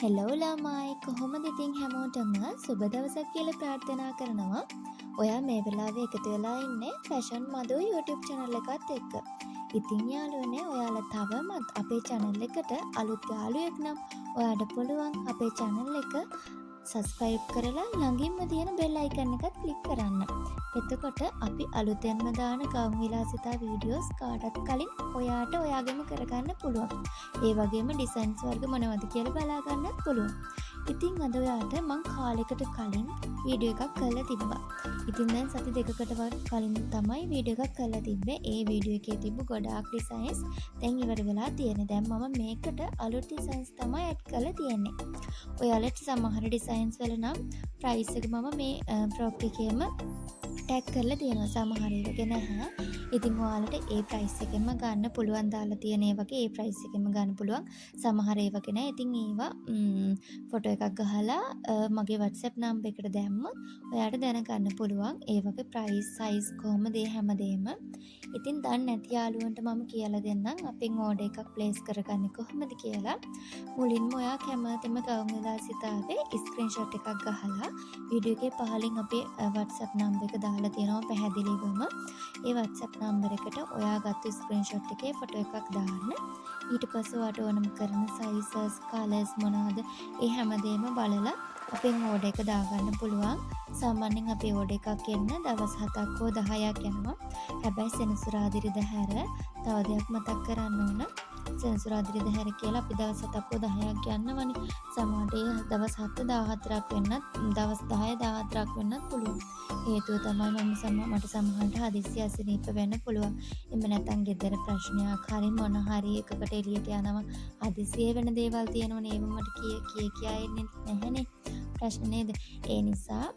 Hello ළමයි කොහොමද ඉතින් හැමෝටම සුබ දවසක් කියලා ප්‍රාර්ථනා කරනවා. ඔයා මේ වෙලාවේ එකතු වෙලා ඉන්නේ ෆැෂන් මදු YouTube channel එකත් එක්ක. ඉතින් යාළුවනේ ඔයාලා තවමත් අපේ channel එකට අලුත් යාළුවෙක් නම් ඔයාට පුළුවන් අපේ channel එක subscribe කරලා ළඟින්ම තියෙන bell icon එකත් click කරන්න. එතකොට අපි අලුතෙන්ම දාන ගම් විලාසිතා වීඩියෝස් කාටත් කලින් ඔයාට ඔයාගෙම කරගන්න පුළුවන්. ඒ වගේම ඩිසයින්ස් වර්ග මොනවද කියලා බලා ගන්නත් පුළුවන්. ඉතින් අද ඔයාට මං කාලෙකට කලින් වීඩියෝ එකක් කරලා තිබ්බා. ඉතින් දැන් සති දෙකකට කලින් තමයි වීඩියෝ එකක් කරලා තිබ්බේ. ඒ වීඩියෝ එකේ තිබ්බ ගොඩාක් ඩිසයින්ස් දැන් ඉවර වෙලා තියෙන්නේ. දැන් මම මේකට අලුත් ඩිසයින්ස් තමයි ඇඩ් කරලා තියෙන්නේ. ඔයාලට සමහර ඩිසයින්ස් වල නම් ප්‍රයිස් එක මම මේ ෆ්‍රොක් එකේම ටැග් කරලා තියෙනවා. සමහර ඒවාගේ නැහැ. ඉතින් ඔයාලට ඒ ප්‍රයිස් එකෙන්ම ගන්න පුළුවන්. දාලා තියෙන ඒ වගේ ඒ ප්‍රයිස් එකෙන්ම ගන්න පුළුවන්. සමහර ඒවාගේ නැහැ. ඉතින් ඒවා ෆොටෝ එකක් ගහලා මගේ WhatsApp නම්බර් එකට දැම්මොත් ඔයාට දැනගන්න පුළුවන්. ඒ වගේ ප්‍රයිස් සයිස් කොහොමද ඒ හැමදේම. ඉතින් දන්නේ නැති යාළුවන්ට මම කියලා දෙන්නම් අපෙන් ඕඩර් එකක් ප්ලේස් කරගන්නේ කොහොමද කියලා. මුලින්ම ඔයා කැමතිම ගවුම් විලාසිතාවේ ස්ක්‍රීන්ෂොට් එකක් ගහලා වීඩියෝ එකේ පහලින් අපේ WhatsApp නම්බර් එක දාලා තියෙනවා පැහැදිලිවම. ඒ WhatsApp නම්බර් එකට ඔයා ගත්ත ස්ක්‍රීන්ෂොට් එකේ ෆොටෝ එකක් දාන්න. ඊට පස්සේ ඔයාට ඕනම කරන සයිසස්, කලර්ස් මොනවාද ඒ හැමදේම බලලා අපෙන් ඕඩර් එක දාගන්න පුළුවන්. සාමාන්‍යයෙන් අපේ ඕඩර් එකක් එන්න දවස් 7ක් හෝ 10ක් යනවා. හැබැයි සෙනසුරාදිරිද හැර තව දෙයක් මතක් කරන්න ඕන. සෙනසුරාදිරිද හැර කියලා අපි දවස් 7ක් හෝ 10ක් යන්නවනේ. සමහරට දවස් 7 14ක් වෙන්නත් දවස් 10 14ක් වෙන්නත් පුළුවන්. හේතුව තමයි මට සමහරට හදිස්සි අසනීප වෙන්න පුළුවන්. එන්න නැත්නම් ගෙදර ප්‍රශ්නයක් හරි මොන හරි එකකට එළියට යනවා. හදිස්සියේ වෙන දේවල් තියෙනවනේ. ඒව මට කියා එන්නේ නැහැනේ. ප්‍රශ්න නේද? ඒ නිසා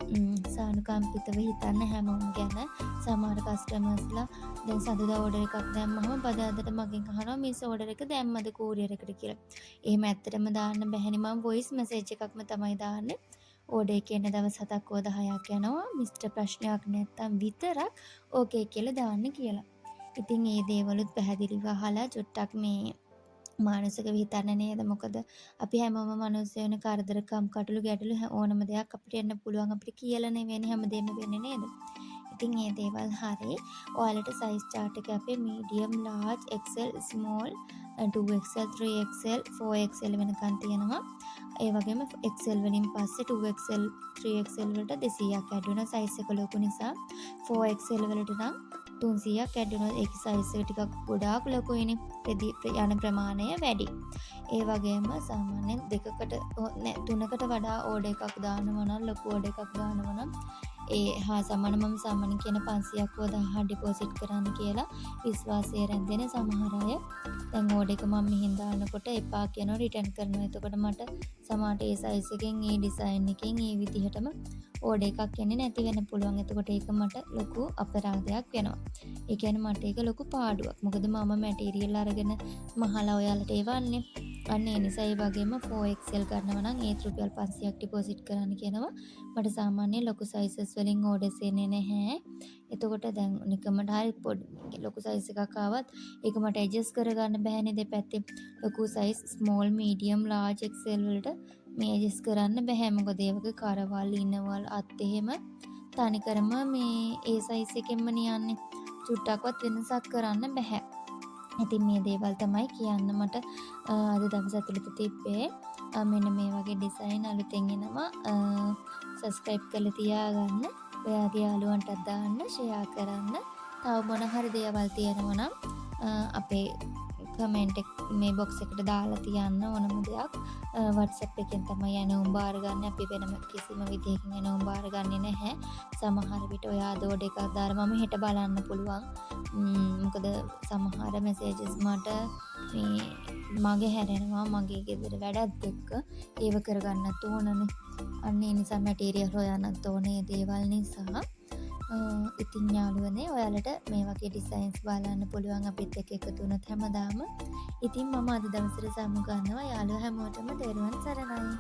සානුකම්පිතව හිතන්න හැමෝම ගැන. සමහර කස්ටමර්ස්ලා දැන් සඳුදා ඕඩර් එකක් දැම්මම බදාදට මගෙන් අහනවා මිස් ඕඩර් එක දැම්මද කූරියර් එකට කියලා. එහෙම ඇත්තටම දාන්න බැහැනේ. මම වොයිස් මැසේජ් එකක්ම තමයි දාන්නේ. ඕඩර් එකේ එන දවස් 7ක් හෝ 10ක් යනවා. මිස්ටර් ප්‍රශ්නයක් නැත්තම් විතරක් ඕකේ කියලා දාන්න කියලා. ඉතින් මේ දේවලුත් පැහැදිලිව අහලා චුට්ටක් මේ මානසික විහිතන්න නේද? මොකද අපි හැමෝම මිනිස්සු වෙන කරදරකම් කටළු ගැටළු ඕනම දෙයක් අපිට එන්න පුළුවන්. අපිට කියලා නෙවෙයි හැමදේම වෙන්නේ නේද? ඉතින් මේ දේවල් හරි. ඔයාලට size chart එක අපේ medium, large, XL, small, 2XL, 3XL, 4XL වෙනකන් තියෙනවා. ඒ වගේම XL වලින් පස්සේ 2XL, 3XL වලට 200ක් ඇඩ් වෙනවා. size එක ලොකු නිසා 4XL වලට නම් 300ක් ඇඩ් වෙනවා. ඒකේ size එක ටිකක් ගොඩාක් ලොකුයිනේ. යන ප්‍රමාණය වැඩි. ඒ වගේම සාමාන්‍යයෙන් දෙකකට තුනකට වඩා ඕඩර් එකක් දානවා නම් ලොකු ඕඩර් එකක් දානවා නම් ඒ හා සමාන මම සාමාන්‍යයෙන් කියන 500ක් හෝ 1000ක් ඩිපොසිට් කරන්න කියලා විශ්වාසය රැඳෙන සමහර අය දැන් ඕඩර් එක මම මෙහෙන් දානකොට එපා කියනවා රිටර්න් කරනවා. එතකොට මට සමහරට ඒ සයිස් එකෙන් ඒ ඩිසයින් එකෙන් ඒ විදිහටම ඕඩර් එකක් එන්නේ නැති වෙන්න පුළුවන්. එතකොට ඒක මට ලොකු අපරාධයක් වෙනවා. ඒ කියන්නේ මට ඒක ලොකු පාඩුවක්. මොකද මම මැටීරියල් අරගෙන මහලා ඔයාලට ඒවන්නේ. අන්න ඒ නිසා ඒ වගේම 4XL ගන්නවා නම් ඒත් රුපියල් 500ක් ඩිපොසිට් කරන්න කියනවා. මට සාමාන්‍යයෙන් ලොකු සයිසස් වලින් ඕඩර්ස් එන්නේ නැහැ. එතකොට දැන් නිකමට හරි පොඩි ලොකු සයිස් එකක් ආවත් ඒක මට ඇඩ්ජස්ට් කරගන්න බැහැනේ දෙපැත්තේ. ලොකු size small, medium, large XL වලට මේ ඇඩ්ජස්ට් කරන්න බෑ. මොකද ඒ වගේ කරවල් ඉනවල් අත් එහෙම තනිකරම මේ ඒ සයිස් එකෙන්ම නියන්නේ. චුට්ටක්වත් වෙනසක් කරන්න බෑ. ඉතින් මේ දේවල් තමයි කියන්න මට අද දවස් ඇතුළත තිබ්බේ. මෙන්න මේ වගේ ඩිසයින් අලුතෙන් එනවා. සබ්ස්ක්‍රයිබ් කරලා තියාගන්න. ඔයාගේ යාළුවන්ටත් දාන්න, ෂෙයා කරන්න. තව මොන හරි දේවල් තියෙනවා නම් අපේ කමෙන්ට් එක මේ බොක්ස් එකට දාලා තියන්න ඕනම දෙයක්. WhatsApp එකෙන් තමයි එනෝම් බාර ගන්න. අපි වෙනම කිසිම විදිහකින් එනෝම් බාර ගන්නේ නැහැ. සමහර විට ඔයා දෝඩ එකක් දාලා මම හෙට බලන්න පුළුවන්. මොකද සමහර මැසේජස් මට මේ මගේ හැරෙනවා මගේ ගෙදර වැඩත් එක්ක ඒව කරගන්නත් ඕනනේ. අන්න ඒ නිසා මැටීරියල් හොයන්නත් ඕනේ දේවල් නිසා. ඉතින් යාළුවනේ ඔයාලට මේ වගේ ඩිසයින්ස් බලන්න පුළුවන් අපිත් එක්ක එකතු වුණොත් හැමදාම. ඉතින් මම අද දවසට සමු ගන්නවා. යාළුවා හැමෝටම තෙරුවන් සරණයි.